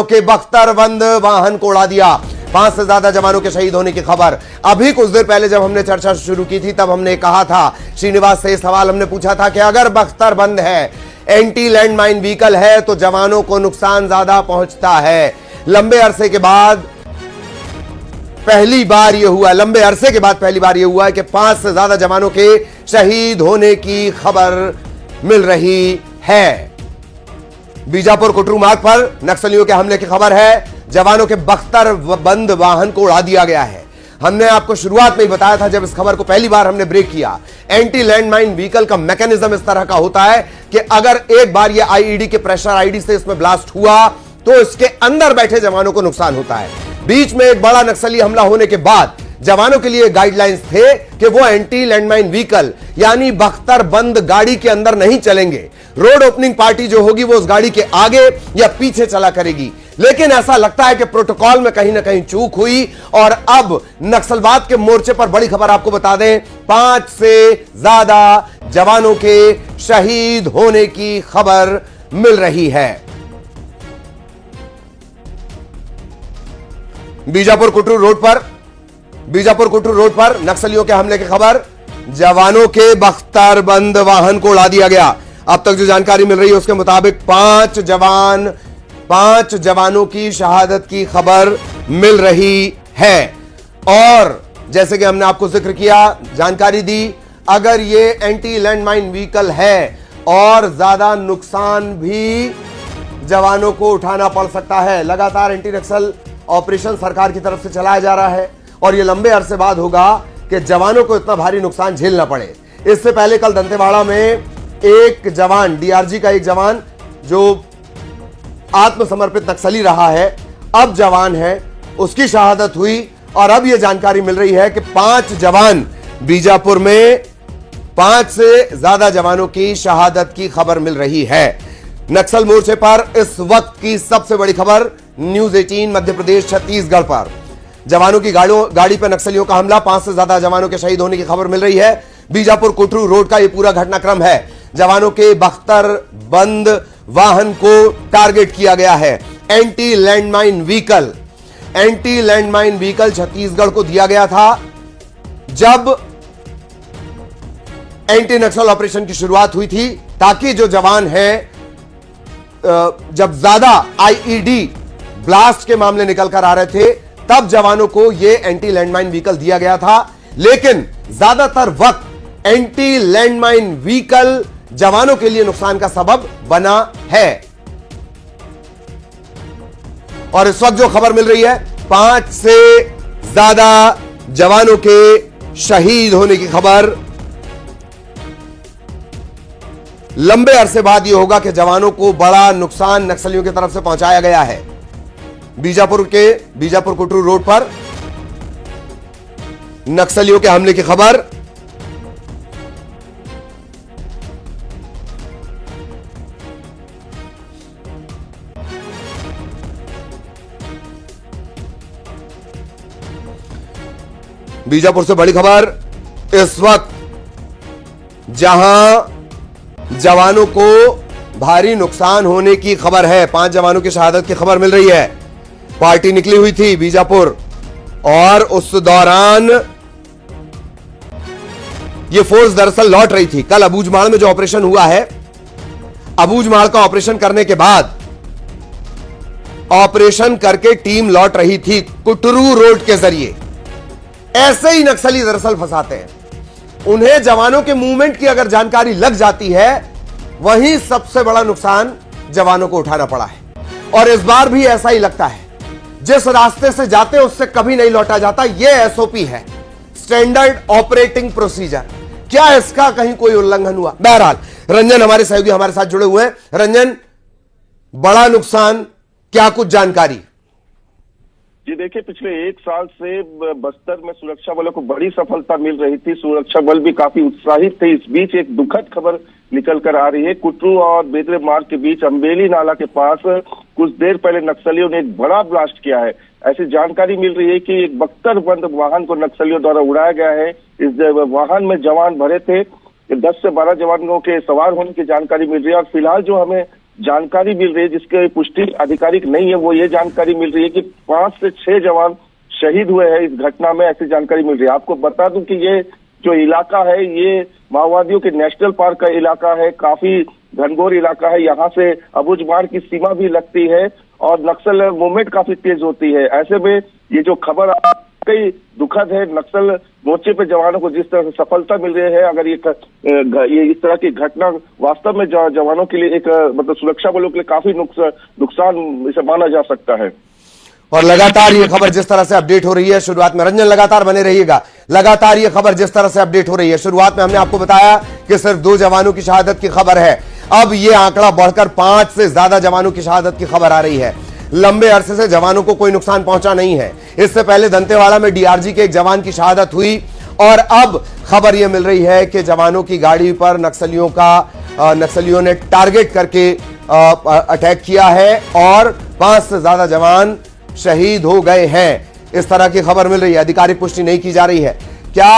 के बख्तरबंद वाहन को उड़ा दिया। 5 से ज्यादा जवानों के शहीद होने की खबर। अभी कुछ देर पहले जब हमने चर्चा शुरू की थी तब हमने कहा था, श्रीनिवास से सवाल हमने पूछा था कि अगर बख्तरबंद है, एंटी लैंड माइन व्हीकल है, तो जवानों को नुकसान ज्यादा पहुंचता है। लंबे अरसे के बाद पहली बार यह हुआ कि 5 से ज्यादा जवानों के शहीद होने की खबर मिल रही है। बीजापुर कुटरू मार्ग पर नक्सलियों के हमले की खबर है। जवानों के बख्तरबंद वाहन को उड़ा दिया गया है। हमने आपको शुरुआत में ही बताया था जब इस खबर को पहली बार हमने ब्रेक किया, एंटी लैंड माइन व्हीकल का मैकेनिज्म इस तरह का होता है कि अगर एक बार ये आईईडी के प्रेशर आईडी से इसमें ब्लास्ट हुआ तो इसके अंदर बैठे जवानों को नुकसान होता है। बीच में एक बड़ा नक्सली हमला होने के बाद जवानों के लिए गाइडलाइंस थे कि वो एंटी लैंडमाइन व्हीकल यानी बख्तरबंद गाड़ी के अंदर नहीं चलेंगे। रोड ओपनिंग पार्टी जो होगी वो उस गाड़ी के आगे या पीछे चला करेगी। लेकिन ऐसा लगता है कि प्रोटोकॉल में कहीं ना कहीं चूक हुई और अब नक्सलवाद के मोर्चे पर बड़ी खबर आपको बता दें, 5 से ज्यादा जवानों के शहीद होने की खबर मिल रही है। बीजापुर कुटरू रोड पर नक्सलियों के हमले की खबर। जवानों के बख्तरबंद वाहन को उड़ा दिया गया। अब तक जो जानकारी मिल रही है उसके मुताबिक 5 जवानों की शहादत की खबर मिल रही है। और जैसे कि हमने आपको जिक्र किया, जानकारी दी, अगर ये एंटी लैंडमाइन व्हीकल है और ज्यादा नुकसान भी जवानों को उठाना पड़ सकता है। लगातार एंटी नक्सल ऑपरेशन सरकार की तरफ से चलाया जा रहा है और यह लंबे अरसे बाद होगा कि जवानों को इतना भारी नुकसान झेलना पड़े। इससे पहले कल दंतेवाड़ा में एक जवान, डीआरजी का एक जवान जो आत्मसमर्पित नक्सली रहा है, अब जवान है, उसकी शहादत हुई। और अब यह जानकारी मिल रही है कि 5 जवान बीजापुर में 5 से ज्यादा जवानों की शहादत की खबर मिल रही है। नक्सल मोर्चे पर इस वक्त की सबसे बड़ी खबर न्यूज 18 मध्य प्रदेश छत्तीसगढ़ पर जवानों की गाड़ी पर नक्सलियों का हमला, 5 से ज्यादा जवानों के शहीद होने की खबर मिल रही है। बीजापुर कुटरू रोड का यह पूरा घटनाक्रम है। जवानों के बख्तरबंद वाहन को टारगेट किया गया है। एंटी लैंडमाइन व्हीकल छत्तीसगढ़ को दिया गया था जब एंटी नक्सल ऑपरेशन की शुरुआत हुई थी, ताकि जो जवान हैं, जब ज्यादा आईईडी ब्लास्ट के मामले निकल कर आ रहे थे तब जवानों को यह एंटी लैंडमाइन व्हीकल दिया गया था। लेकिन ज्यादातर वक्त एंटी लैंडमाइन व्हीकल जवानों के लिए नुकसान का सबब बना है। और इस वक्त जो खबर मिल रही है, 5 से ज्यादा जवानों के शहीद होने की खबर। लंबे अरसे बाद यह होगा कि जवानों को बड़ा नुकसान नक्सलियों की तरफ से पहुंचाया गया है। बीजापुर कुटरू रोड पर नक्सलियों के हमले की खबर। बीजापुर से बड़ी खबर, इस वक्त जहां जवानों को भारी नुकसान होने की खबर है, 5 जवानों की शहादत की खबर मिल रही है। पार्टी निकली हुई थी बीजापुर और उस दौरान यह फोर्स दरअसल लौट रही थी। कल अबूझमाड़ में जो ऑपरेशन हुआ है, अबूझमाड़ का ऑपरेशन करने के बाद ऑपरेशन करके टीम लौट रही थी कुटरू रोड के जरिए। ऐसे ही नक्सली दरअसल फंसाते हैं। उन्हें जवानों के मूवमेंट की अगर जानकारी लग जाती है, वहीं सबसे बड़ा नुकसान जवानों को उठाना पड़ा है। और इस बार भी ऐसा ही लगता है, जिस रास्ते से जाते उससे कभी नहीं लौटा जाता। यह एसओपी है, स्टैंडर्ड ऑपरेटिंग प्रोसीजर। क्या इसका कहीं कोई उल्लंघन हुआ? बहरहाल रंजन हमारे सहयोगी हमारे साथ जुड़े हुए हैं। रंजन, बड़ा नुकसान, क्या कुछ जानकारी? जी देखिए, पिछले 1 साल से बस्तर में सुरक्षा बलों को बड़ी सफलता मिल रही थी। सुरक्षा बल भी काफी उत्साहित थे। इस बीच एक दुखद खबर निकल कर आ रही है। कुटरू और बेदरे मार्ग के बीच अम्बेली नाला के पास कुछ देर पहले नक्सलियों ने एक बड़ा ब्लास्ट किया है। ऐसी जानकारी मिल रही है कि एक बख्तरबंद वाहन को नक्सलियों द्वारा उड़ाया गया है। इस वाहन में जवान भरे थे। 10 से 12 जवानों के सवार होने की जानकारी मिल रही है। और फिलहाल जो हमें जानकारी मिल रही है, जिसके पुष्टि आधिकारिक नहीं है, वो ये जानकारी मिल रही है कि 5 से 6 जवान शहीद हुए हैं इस घटना में, ऐसी जानकारी मिल रही है। आपको बता दूं कि ये जो इलाका है ये माओवादियों के नेशनल पार्क का इलाका है, काफी घनघोर इलाका है। यहाँ से अबुझमाड़ की सीमा भी लगती है और नक्सल मूवमेंट काफी तेज होती है। ऐसे में ये जो खबर कई दुखद है। नक्सल मोर्चे पे जवानों को जिस तरह से सफलता मिल रही है, अगर ये इस तरह की घटना वास्तव में जवानों के लिए एक मतलब सुरक्षा बलों के लिए काफी नुकसान इसे माना जा सकता है। और लगातार ये खबर जिस तरह से अपडेट हो रही है, शुरुआत में रंजन लगातार बने रहिएगा, लगातार ये खबर जिस तरह से अपडेट हो रही है, शुरुआत में हमने आपको बताया कि सिर्फ 2 जवानों की शहादत की खबर है, अब ये आंकड़ा बढ़कर 5 से ज्यादा जवानों की शहादत की खबर आ रही है। लंबे अरसे से जवानों को कोई नुकसान पहुंचा नहीं है। इससे पहले दंतेवाड़ा में डीआरजी के एक जवान की शहादत हुई और अब खबर यह मिल रही है कि जवानों की गाड़ी पर नक्सलियों ने टारगेट करके अटैक किया है और 5 से ज्यादा जवान शहीद हो गए हैं। इस तरह की खबर मिल रही है, आधिकारिक पुष्टि नहीं की जा रही है। क्या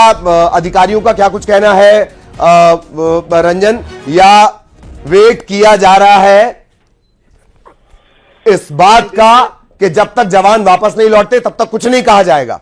अधिकारियों का क्या कुछ कहना है रंजन, या वेट किया जा रहा है इस बात का कि जब तक जवान वापस नहीं लौटते तब तक कुछ नहीं कहा जाएगा?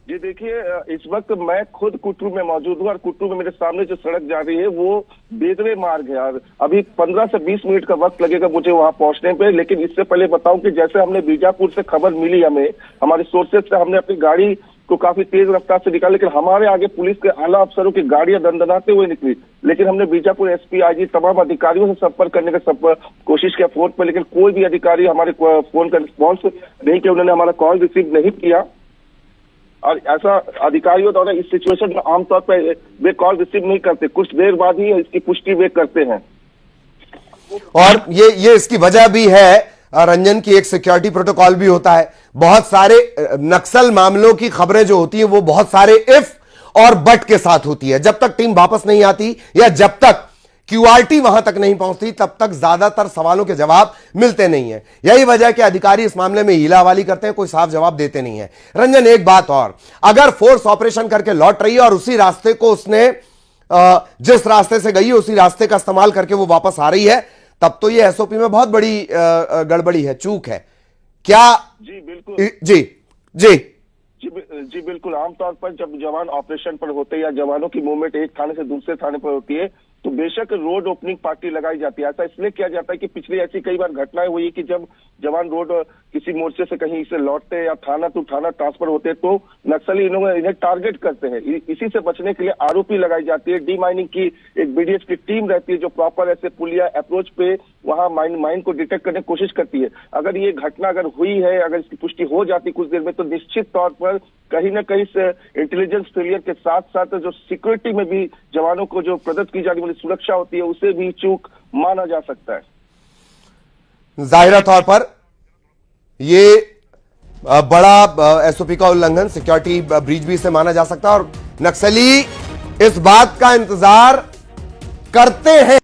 जी देखिए, इस वक्त मैं खुद कुटरू में मौजूद हूँ और कुटरू में मेरे सामने जो सड़क जा रही है वो बेदरे मार्ग है और अभी 15 से 20 मिनट का वक्त लगेगा मुझे वहां पहुंचने पे। लेकिन इससे पहले बताऊं कि जैसे हमने बीजापुर से खबर मिली, हमें हमारे सोर्सेज से, हमने अपनी गाड़ी को काफी तेज रफ्तार से निकाला, लेकिन हमारे आगे पुलिस के आला अफसरों की गाड़ियां दंदनाते हुए निकली। लेकिन हमने बीजापुर एसपी, आईजी, तमाम अधिकारियों से संपर्क करने का कोशिश किया फोन पर, लेकिन कोई भी अधिकारी हमारे फोन का रिस्पॉन्स नहीं किया, उन्होंने हमारा कॉल रिसीव नहीं किया। और ऐसा अधिकारियों द्वारा इस सिचुएशन में आमतौर पर वे कॉल रिसीव नहीं करते, कुछ देर बाद ही इसकी पुष्टि वे करते हैं। और ये इसकी वजह भी है रंजन की, एक सिक्योरिटी प्रोटोकॉल भी होता है। बहुत सारे नक्सल मामलों की खबरें जो होती है वो बहुत सारे इफ और बट के साथ होती है। जब तक टीम वापस नहीं आती या जब तक क्यूआरटी वहां तक नहीं पहुंचती तब तक ज्यादातर सवालों के जवाब मिलते नहीं है। यही वजह है कि अधिकारी इस मामले में हीलावाली करते हैं, कोई साफ जवाब देते नहीं है। रंजन, एक बात और, अगर फोर्स ऑपरेशन करके लौट रही है और उसी रास्ते को उसने जिस रास्ते से गई है उसी रास्ते का इस्तेमाल करके वो वापस आ रही है, तब तो ये एसओपी में बहुत बड़ी गड़बड़ी है, चूक है क्या? जी बिल्कुल। जी बिल्कुल। आमतौर पर जब जवान ऑपरेशन पर होते हैं या जवानों की मूवमेंट एक थाने से दूसरे थाने पर होती है तो बेशक रोड ओपनिंग पार्टी लगाई जाती है। ऐसा इसलिए किया जाता है कि पिछली ऐसी कई बार घटनाएं हुई कि जब जवान रोड किसी मोर्चे से कहीं से लौटते हैं या थाना टू थाना ट्रांसफर होते हैं तो नक्सली इन्हें टारगेट करते हैं। इसी से बचने के लिए आरोपी लगाई जाती है। डी माइनिंग की एक बीडीएस की टीम रहती है जो प्रॉपर ऐसे पुलिया अप्रोच पे वहां माइन को डिटेक्ट करने की कोशिश करती है। अगर ये घटना अगर हुई है, अगर इसकी पुष्टि हो जाती कुछ देर में, तो निश्चित तौर पर कहीं ना कहीं से इंटेलिजेंस फेलियर के साथ साथ जो सिक्योरिटी में भी जवानों को जो प्रदत्त की जाने वाली सुरक्षा होती है उसे भी चूक माना जा सकता है। जाहिर तौर पर ये बड़ा एसओपी का उल्लंघन, सिक्योरिटी ब्रीच भी इसे माना जा सकता है और नक्सली इस बात का इंतजार करते हैं